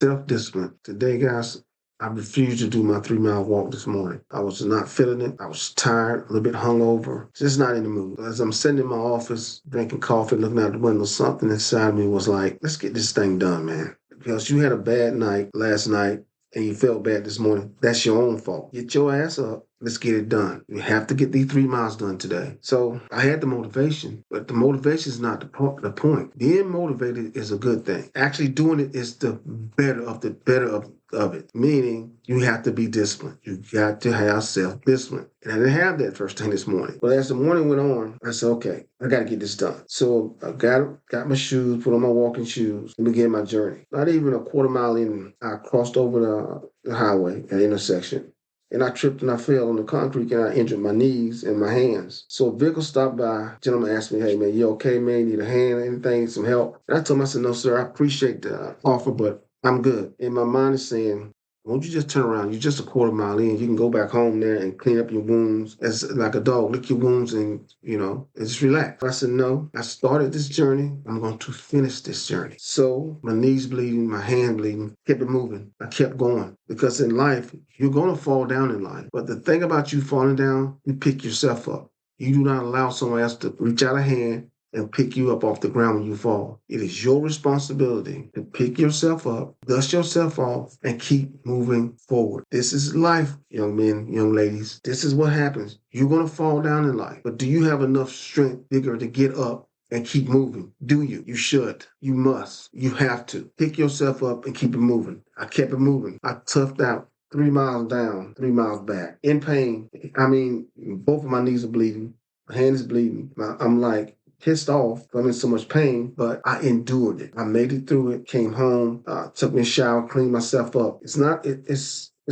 Self-discipline. Today, guys, I refused to do my 3 mile walk this morning. I was not feeling it. I was tired, a little bit hungover, just not in the mood. As I'm sitting in my office, drinking coffee, looking out the window, something inside me was like, let's get this thing done, man. Because you had a bad night last night and you felt bad this morning. That's your own fault. Get your ass up. Let's get it done. We have to get these 3 miles done today. So I had the motivation, but the motivation is not the point. Being motivated is a good thing. Actually doing it is the better of it. Meaning you have to be disciplined. You got to have self-discipline. And I didn't have that first thing this morning. But as the morning went on, I said, okay, I got to get this done. So I got my shoes, put on my walking shoes, and began my journey. Not even a quarter mile in, I crossed over the highway at the intersection. And I tripped and I fell on the concrete and I injured my knees and my hands. So a vehicle stopped by. Gentleman asked me, hey, man, you okay, man? Need a hand, anything, some help? And I told him, I said, no, sir, I appreciate the offer, but I'm good. And my mind is saying, won't you just turn around? You're just a quarter mile in. You can go back home there and clean up your wounds as like a dog, lick your wounds and, and just relax. I said, no, I started this journey. I'm going to finish this journey. So my knees bleeding, my hand bleeding, kept it moving. I kept going because in life, you're going to fall down in life. But the thing about you falling down, you pick yourself up. You do not allow someone else to reach out a hand and pick you up off the ground when you fall. It is your responsibility to pick yourself up, dust yourself off, and keep moving forward. This is life, young men, young ladies. This is what happens. You're going to fall down in life, but do you have enough strength, vigor to get up and keep moving? Do you? You should. You must. You have to. Pick yourself up and keep it moving. I kept it moving. I toughed out. 3 miles down, 3 miles back. In pain. I mean, both of my knees are bleeding. My hand is bleeding. I'm like, pissed off. I'm in so much pain, but I endured it. I made it through it, came home, took me a shower, cleaned myself up. It's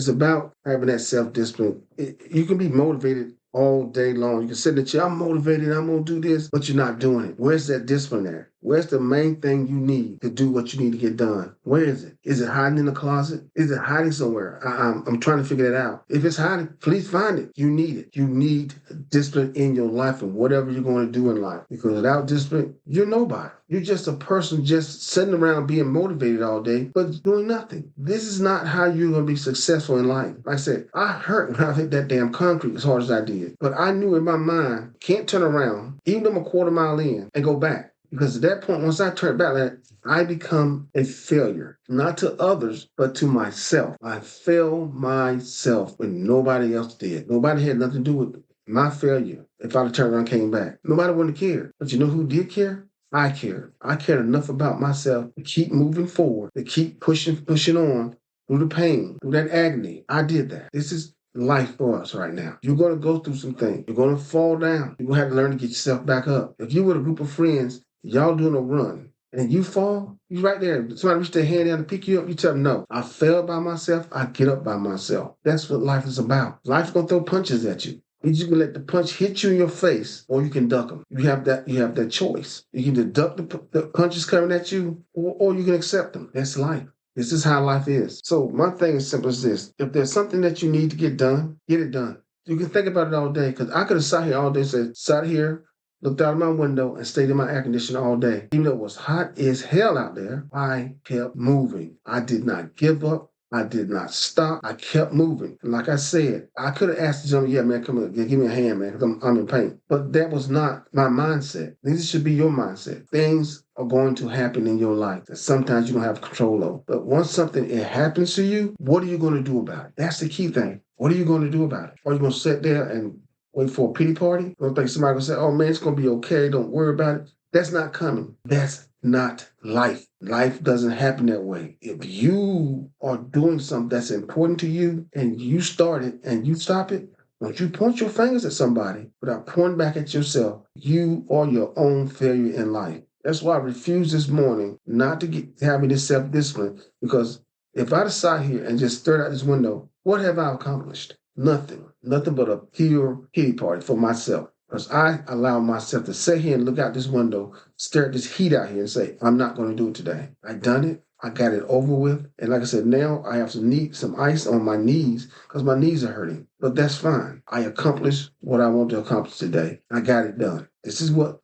about having that self-discipline. You can be motivated all day long. You can sit in the chair, I'm motivated, I'm going to do this, but you're not doing it. Where's that discipline there? Where's the main thing you need to do what you need to get done? Where is it? Is it hiding in the closet? Is it hiding somewhere? I'm trying to figure that out. If it's hiding, please find it. You need it. You need discipline in your life and whatever you're going to do in life. Because without discipline, you're nobody. You're just a person just sitting around being motivated all day, but doing nothing. This is not how you're going to be successful in life. Like I said, I hurt when I hit that damn concrete as hard as I did. But I knew in my mind, can't turn around, even though I'm a quarter mile in, and go back. Because at that point, once I turn back, I become a failure, not to others, but to myself. I failed myself when nobody else did. Nobody had nothing to do with my failure. If I'd have turned around and came back, nobody would have cared. But you know who did care? I cared. I cared enough about myself to keep moving forward, to keep pushing on through the pain, through that agony. I did that. This is life for us right now. You're going to go through some things. You're going to fall down. You're going to have to learn to get yourself back up. If you were a group of friends, y'all doing a run, and you fall, you right there. Somebody reach their hand down to pick you up, you tell them, no, I fell by myself, I get up by myself. That's what life is about. Life's going to throw punches at you. You just can let the punch hit you in your face, or you can duck them. You have that choice. You can either duck the punches coming at you, or you can accept them. That's life. This is how life is. So my thing is simple as this. If there's something that you need to get done, get it done. You can think about it all day, because I could have sat here all day and said, sat here, looked out of my window, and stayed in my air conditioner all day. Even though it was hot as hell out there, I kept moving. I did not give up. I did not stop. I kept moving. And like I said, I could have asked the gentleman, yeah, man, come here, give me a hand, man, because I'm in pain. But that was not my mindset. This should be your mindset. Things are going to happen in your life that sometimes you don't have control of. But once something happens to you, what are you going to do about it? That's the key thing. What are you going to do about it? Are you going to sit there and wait for a pity party? Don't think somebody will say, oh man, it's going to be okay. Don't worry about it. That's not coming. That's not life. Life doesn't happen that way. If you are doing something that's important to you and you start it and you stop it, don't you point your fingers at somebody without pointing back at yourself. You are your own failure in life. That's why I refused this morning not to having this self-discipline, because if I decide here and just stare out this window, what have I accomplished? Nothing. Nothing but a pure pity party for myself. Because I allow myself to sit here and look out this window, stare at this heat out here and say, I'm not going to do it today. I done it. I got it over with. And like I said, now I have some ice on my knees because my knees are hurting. But that's fine. I accomplished what I want to accomplish today. I got it done. This is what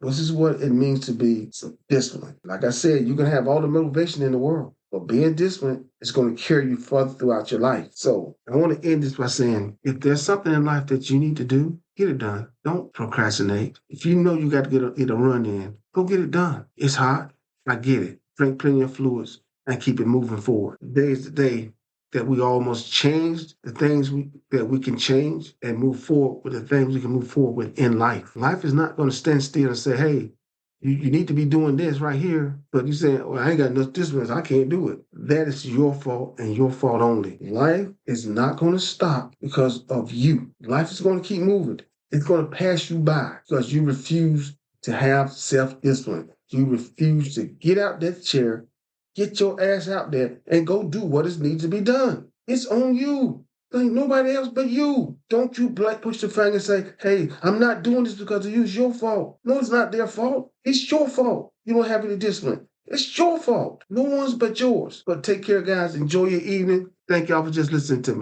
it means to be disciplined. Like I said, you can have all the motivation in the world. But being disciplined is going to carry you further throughout your life. So I want to end this by saying, if there's something in life that you need to do, get it done. Don't procrastinate. If you know you got to get a run in, go get it done. It's hot. I get it. Drink plenty of fluids and keep it moving forward. Today is the day that we almost changed the things that we can change and move forward with the things we can move forward with in life. Life is not going to stand still and say, hey, you need to be doing this right here, but you say, well, I ain't got enough discipline, I can't do it. That is your fault and your fault only. Life is not going to stop because of you. Life is going to keep moving. It's going to pass you by because you refuse to have self-discipline. You refuse to get out that chair, get your ass out there, and go do what is needs to be done. It's on you. Ain't nobody else but you. Don't you push the finger and say, hey, I'm not doing this because of you. It's your fault. No, it's not their fault. It's your fault. You don't have any discipline. It's your fault. No one's but yours. But take care, guys. Enjoy your evening. Thank y'all for just listening to me.